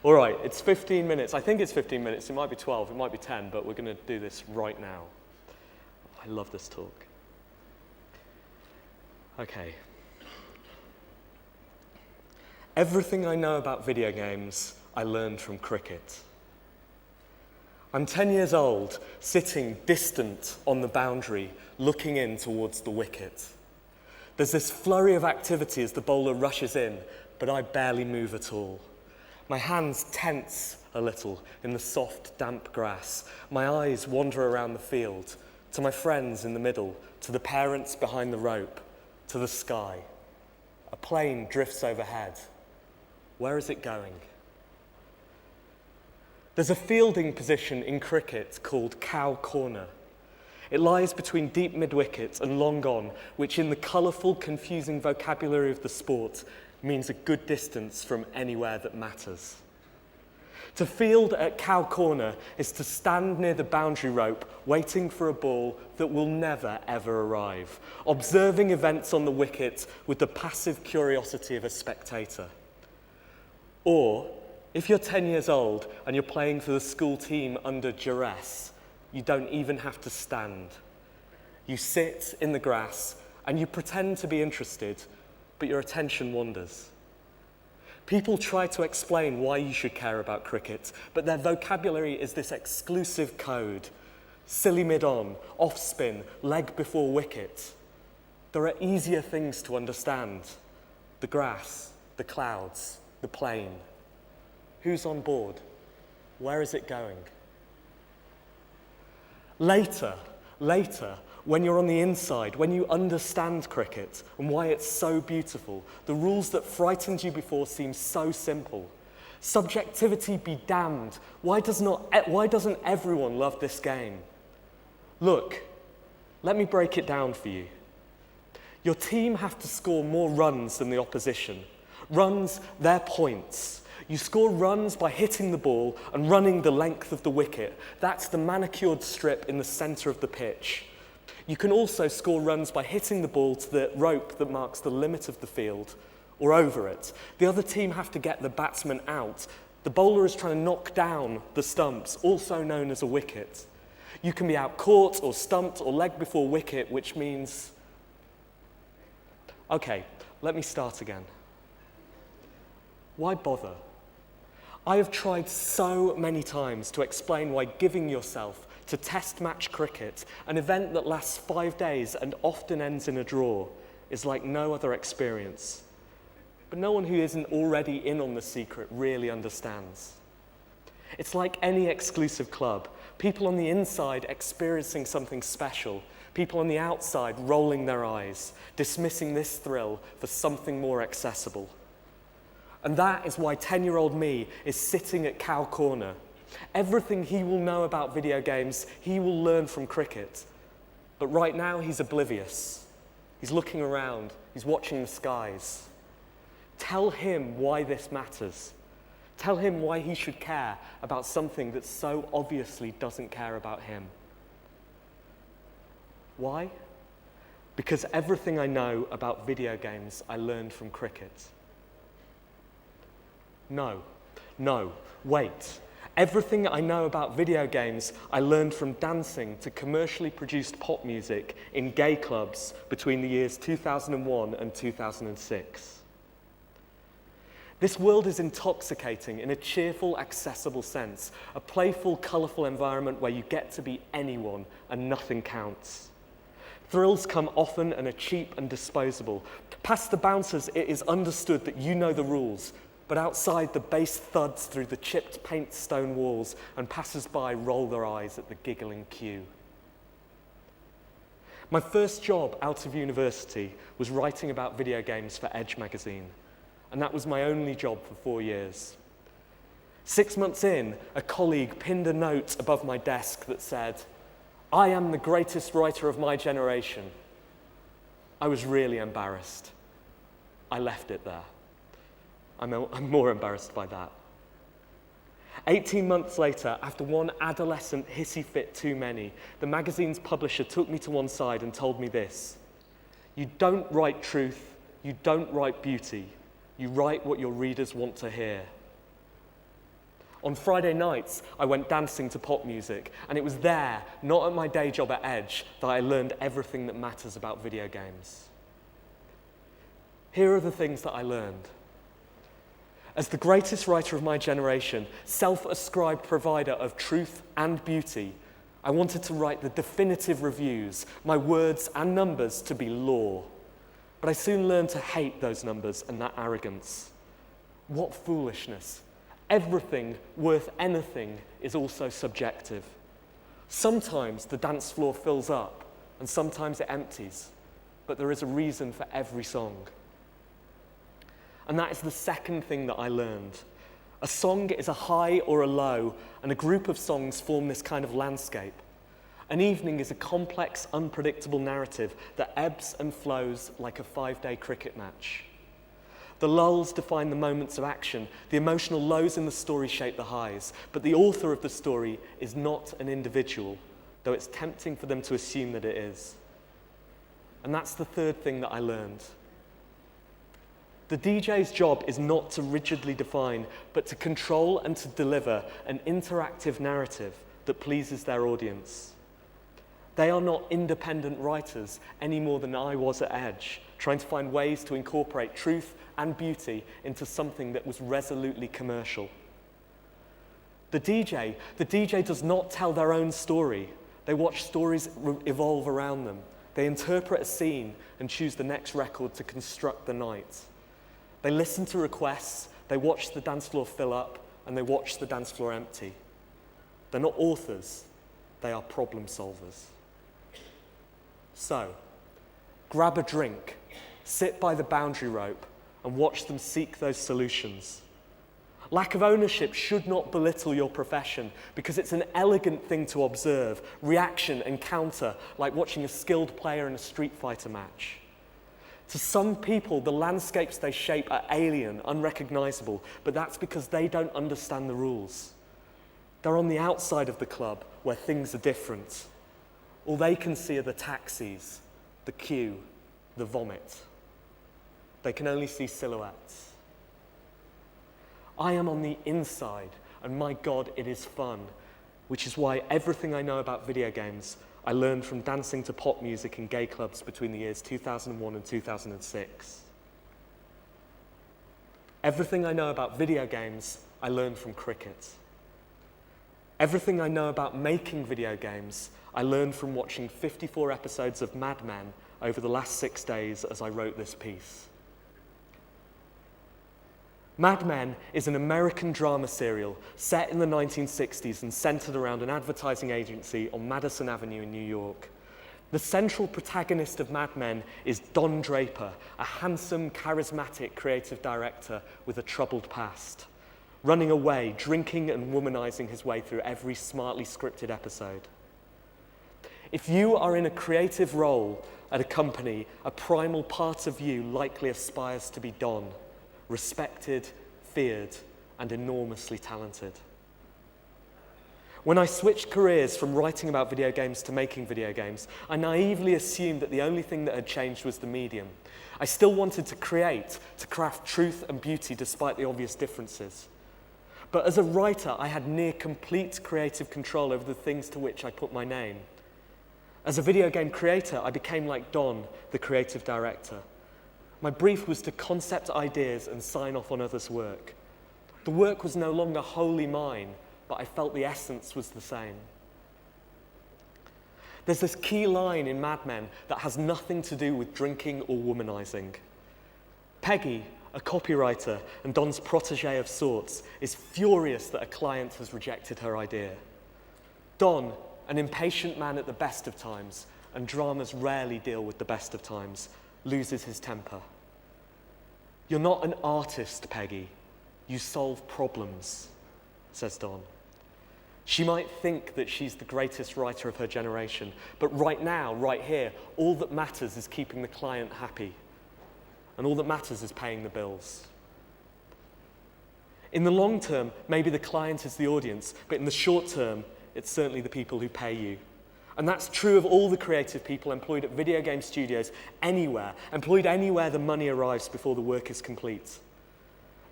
All right, it's 15 minutes. I think it's 15 minutes. It might be 12, it might be 10, but we're going to do this right now. I love this talk. Okay. Everything I know about video games, I learned from cricket. I'm 10 years old, sitting distant on the boundary, looking in towards the wicket. There's this flurry of activity as the bowler rushes in, but I barely move at all. My hands tense a little in the soft, damp grass. My eyes wander around the field, to my friends in the middle, to the parents behind the rope, to the sky. A plane drifts overhead. Where is it going? There's a fielding position in cricket called cow corner. It lies between deep mid-wicket and long on, which in the colourful, confusing vocabulary of the sport means a good distance from anywhere that matters. To field at cow corner is to stand near the boundary rope, waiting for a ball that will never, ever arrive, observing events on the wicket with the passive curiosity of a spectator. Or, if you're 10 years old and you're playing for the school team under duress, you don't even have to stand. You sit in the grass and you pretend to be interested, but your attention wanders. People try to explain why you should care about cricket, but their vocabulary is this exclusive code. Silly mid-on, off-spin, leg before wicket. There are easier things to understand. The grass, the clouds, the plane. Who's on board? Where is it going? Later, when you're on the inside, when you understand cricket and why it's so beautiful, the rules that frightened you before seem so simple. Subjectivity be damned. Why doesn't everyone love this game? Look, let me break it down for you. Your team have to score more runs than the opposition. Runs, they're points. You score runs by hitting the ball and running the length of the wicket. That's the manicured strip in the centre of the pitch. You can also score runs by hitting the ball to the rope that marks the limit of the field, or over it. The other team have to get the batsman out. The bowler is trying to knock down the stumps, also known as a wicket. You can be out caught or stumped or leg before wicket, which means... Okay, let me start again. Why bother? I have tried so many times to explain why giving yourself to test match cricket, an event that lasts 5 days and often ends in a draw, is like no other experience. But no one who isn't already in on the secret really understands. It's like any exclusive club, people on the inside experiencing something special, people on the outside rolling their eyes, dismissing this thrill for something more accessible. And that is why 10-year-old me is sitting at cow corner. Everything he will know about video games, he will learn from cricket. But right now, he's oblivious. He's looking around. He's watching the skies. Tell him why this matters. Tell him why he should care about something that so obviously doesn't care about him. Why? Because everything I know about video games, I learned from cricket. No, wait. Everything I know about video games, I learned from dancing to commercially produced pop music in gay clubs between the years 2001 and 2006. This world is intoxicating in a cheerful, accessible sense, a playful, colourful environment where you get to be anyone and nothing counts. Thrills come often and are cheap and disposable. Past the bouncers, it is understood that you know the rules, but outside the bass thuds through the chipped paint stone walls and passers-by roll their eyes at the giggling queue. My first job out of university was writing about video games for Edge magazine, and that was my only job for 4 years. 6 months in, a colleague pinned a note above my desk that said, "I am the greatest writer of my generation." I was really embarrassed. I left it there. I'm more embarrassed by that. 18 months later, after one adolescent hissy fit too many, the magazine's publisher took me to one side and told me this: "You don't write truth, you don't write beauty, you write what your readers want to hear." On Friday nights, I went dancing to pop music, and it was there, not at my day job at Edge, that I learned everything that matters about video games. Here are the things that I learned. As the greatest writer of my generation, self-ascribed provider of truth and beauty, I wanted to write the definitive reviews, my words and numbers to be law. But I soon learned to hate those numbers and that arrogance. What foolishness. Everything worth anything is also subjective. Sometimes the dance floor fills up, and sometimes it empties, but there is a reason for every song. And that is the second thing that I learned. A song is a high or a low, and a group of songs form this kind of landscape. An evening is a complex, unpredictable narrative that ebbs and flows like a 5-day cricket match. The lulls define the moments of action. The emotional lows in the story shape the highs. But the author of the story is not an individual, though it's tempting for them to assume that it is. And that's the third thing that I learned. The DJ's job is not to rigidly define, but to control and to deliver an interactive narrative that pleases their audience. They are not independent writers any more than I was at Edge, trying to find ways to incorporate truth and beauty into something that was resolutely commercial. The DJ does not tell their own story. They watch stories evolve around them. They interpret a scene and choose the next record to construct the night. They listen to requests, they watch the dance floor fill up, and they watch the dance floor empty. They're not authors, they are problem solvers. So, grab a drink, sit by the boundary rope, and watch them seek those solutions. Lack of ownership should not belittle your profession, because it's an elegant thing to observe, reaction and counter, like watching a skilled player in a Street Fighter match. To some people, the landscapes they shape are alien, unrecognizable, but that's because they don't understand the rules. They're on the outside of the club, where things are different. All they can see are the taxis, the queue, the vomit. They can only see silhouettes. I am on the inside, and my God, it is fun, which is why everything I know about video games I learned from dancing to pop music in gay clubs between the years 2001 and 2006. Everything I know about video games, I learned from cricket. Everything I know about making video games, I learned from watching 54 episodes of Mad Men over the last 6 days as I wrote this piece. Mad Men is an American drama serial set in the 1960s and centered around an advertising agency on Madison Avenue in New York. The central protagonist of Mad Men is Don Draper, a handsome, charismatic creative director with a troubled past, running away, drinking and womanizing his way through every smartly scripted episode. If you are in a creative role at a company, a primal part of you likely aspires to be Don, respected, feared, and enormously talented. When I switched careers from writing about video games to making video games, I naively assumed that the only thing that had changed was the medium. I still wanted to create, to craft truth and beauty despite the obvious differences. But as a writer, I had near complete creative control over the things to which I put my name. As a video game creator, I became like Don, the creative director. My brief was to concept ideas and sign off on others' work. The work was no longer wholly mine, but I felt the essence was the same. There's this key line in Mad Men that has nothing to do with drinking or womanizing. Peggy, a copywriter and Don's protege of sorts, is furious that a client has rejected her idea. Don, an impatient man at the best of times, and dramas rarely deal with the best of times, loses his temper. "You're not an artist, Peggy. You solve problems," says Don. She might think that she's the greatest writer of her generation, but right now, right here, all that matters is keeping the client happy. And all that matters is paying the bills. In the long term, maybe the client is the audience, but in the short term, it's certainly the people who pay you. And that's true of all the creative people employed at video game studios anywhere, employed anywhere the money arrives before the work is complete.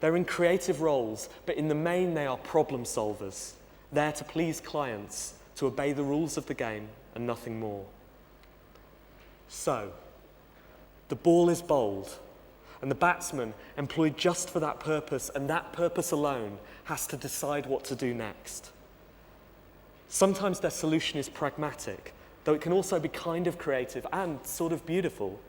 They're in creative roles, but in the main they are problem solvers, there to please clients, to obey the rules of the game and nothing more. So, the ball is bowled, and the batsman, employed just for that purpose and that purpose alone, has to decide what to do next. Sometimes their solution is pragmatic, though it can also be kind of creative and sort of beautiful.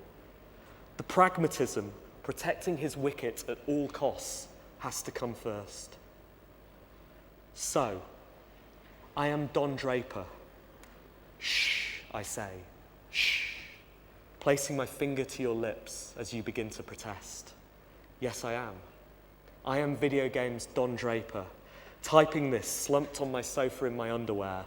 The pragmatism, protecting his wicket at all costs, has to come first. So, I am Don Draper. Shh, I say, shh, placing my finger to your lips as you begin to protest. Yes, I am. I am video games Don Draper, typing this slumped on my sofa in my underwear,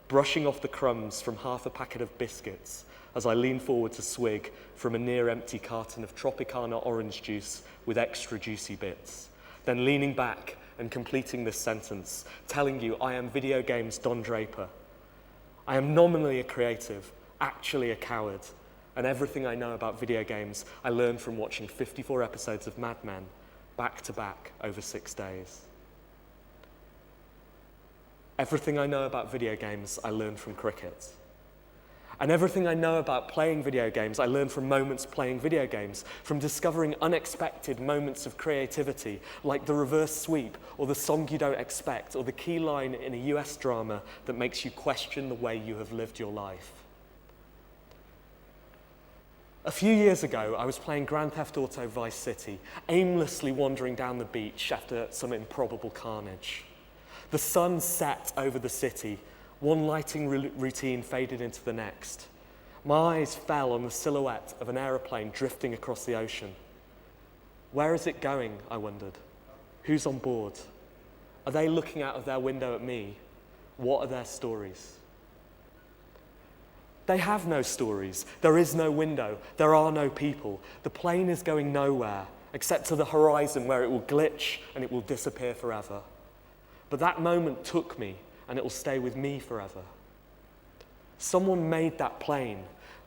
brushing off the crumbs from half a packet of biscuits as I lean forward to swig from a near-empty carton of Tropicana orange juice with extra juicy bits, then leaning back and completing this sentence, telling you I am video games Don Draper. I am nominally a creative, actually a coward, and everything I know about video games I learned from watching 54 episodes of Mad Men, back to back over 6 days. Everything I know about video games I learned from cricket. And everything I know about playing video games I learned from moments playing video games, from discovering unexpected moments of creativity, like the reverse sweep, or the song you don't expect, or the key line in a US drama that makes you question the way you have lived your life. A few years ago, I was playing Grand Theft Auto Vice City, aimlessly wandering down the beach after some improbable carnage. The sun set over the city, one lighting routine faded into the next. My eyes fell on the silhouette of an aeroplane drifting across the ocean. Where is it going, I wondered? Who's on board? Are they looking out of their window at me? What are their stories? They have no stories. There is no window. There are no people. The plane is going nowhere, except to the horizon where it will glitch and it will disappear forever. But that moment took me, and it will stay with me forever. Someone made that plane.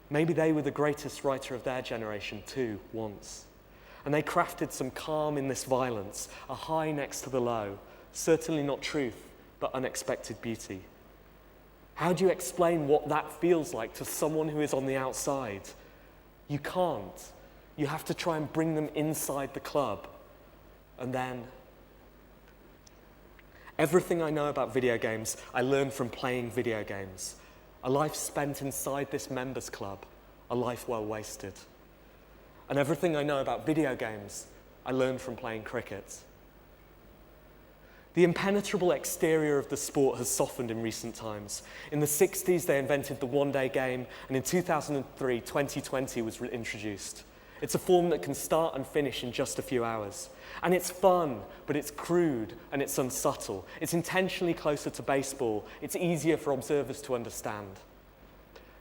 Maybe they were the greatest writer of their generation too, once. And they crafted some calm in this violence, a high next to the low, certainly not truth, but unexpected beauty. How do you explain what that feels like to someone who is on the outside? You can't. You have to try and bring them inside the club. And then, everything I know about video games, I learned from playing video games. A life spent inside this members club, a life well wasted. And everything I know about video games, I learned from playing cricket. The impenetrable exterior of the sport has softened in recent times. In the 60s, they invented the one-day game, and in 2003, 2020 was introduced. It's a form that can start and finish in just a few hours. And it's fun, but it's crude and it's unsubtle. It's intentionally closer to baseball. It's easier for observers to understand.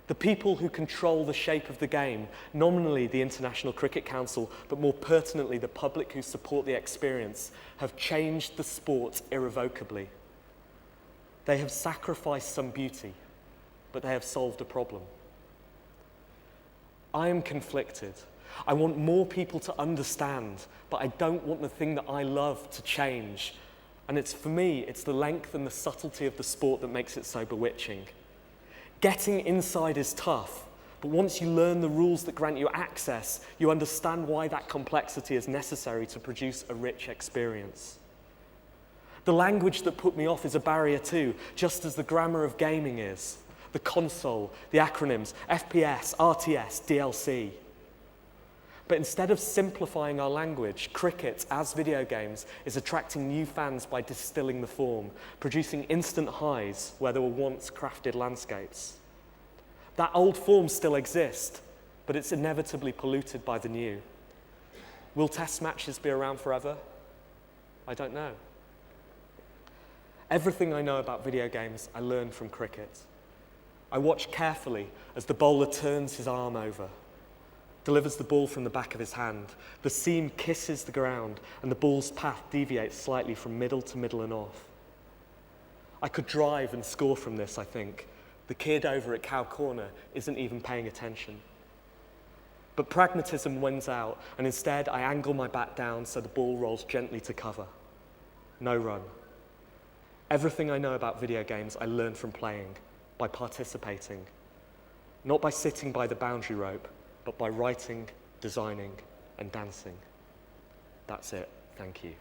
The people who control the shape of the game, nominally the International Cricket Council, but more pertinently the public who support the experience, have changed the sport irrevocably. They have sacrificed some beauty, but they have solved a problem. I am conflicted. I want more people to understand, but I don't want the thing that I love to change. And for me, it's the length and the subtlety of the sport that makes it so bewitching. Getting inside is tough, but once you learn the rules that grant you access, you understand why that complexity is necessary to produce a rich experience. The language that put me off is a barrier too, just as the grammar of gaming is. The console, the acronyms, FPS, RTS, DLC. But instead of simplifying our language, cricket, as video games, is attracting new fans by distilling the form, producing instant highs where there were once crafted landscapes. That old form still exists, but it's inevitably polluted by the new. Will test matches be around forever? I don't know. Everything I know about video games, I learned from cricket. I watch carefully as the bowler turns his arm over, delivers the ball from the back of his hand. The seam kisses the ground, and the ball's path deviates slightly from middle to middle and off. I could drive and score from this, I think. The kid over at Cow Corner isn't even paying attention. But pragmatism wins out, and instead I angle my bat down so the ball rolls gently to cover. No run. Everything I know about video games I learned from playing, by participating. Not by sitting by the boundary rope, but by writing, designing, and dancing. That's it. Thank you.